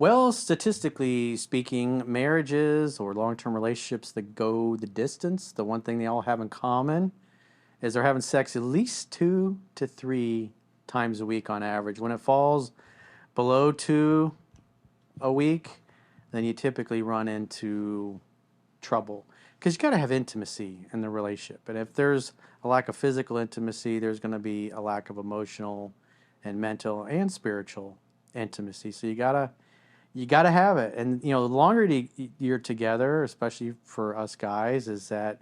Well, statistically speaking, marriages or long-term relationships that go the distance, the one thing they all have in common is they're having sex at least 2 to 3 times a week on average. When it falls below two a week, then you typically run into trouble because you got to have intimacy in the relationship. And if there's a lack of physical intimacy, there's going to be a lack of emotional and mental and spiritual intimacy. So you gotta have it. And the longer you're together, especially for us guys, is that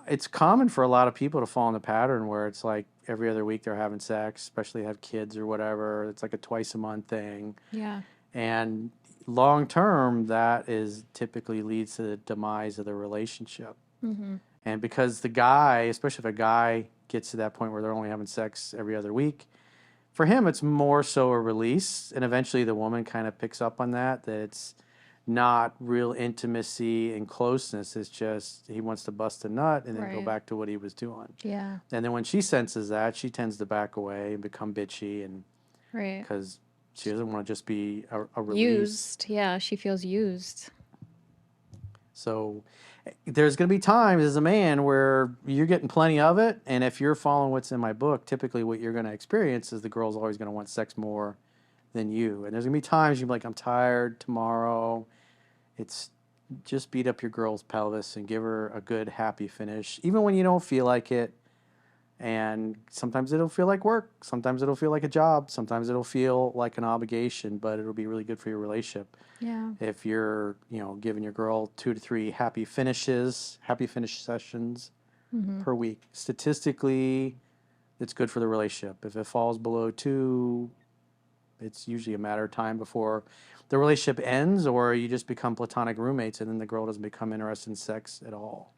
it's common for a lot of people to fall in the pattern where it's like every other week they're having sex, especially have kids or whatever. It's like a twice a month thing. Yeah. And long term, that is typically leads to the demise of the relationship. Mm-hmm. And because the guy, especially if a guy gets to that point where they're only having sex every other week, for him it's more so a release, and eventually the woman kind of picks up on that it's not real intimacy and closeness. It's just he wants to bust a nut and then go Right. back to what he was doing. Yeah. And then when she senses that, she tends to back away and become bitchy, and Right. because she doesn't want to just be a release. Used. Yeah, she feels used. So there's going to be times as a man where you're getting plenty of it, and if you're following what's in my book, typically what you're going to experience is the girl's always going to want sex more than you. And there's going to be times you're like, I'm tired tomorrow. It's just beat up your girl's pelvis and give her a good happy finish even when you don't feel like it. And sometimes it'll feel like work, sometimes it'll feel like a job, sometimes it'll feel like an obligation, but it'll be really good for your relationship Yeah. if you're giving your girl 2 to 3 happy finish sessions Mm-hmm. per week. Statistically, it's good for the relationship. If it falls below two, it's usually a matter of time before the relationship ends, or you just become platonic roommates and then the girl doesn't become interested in sex at all.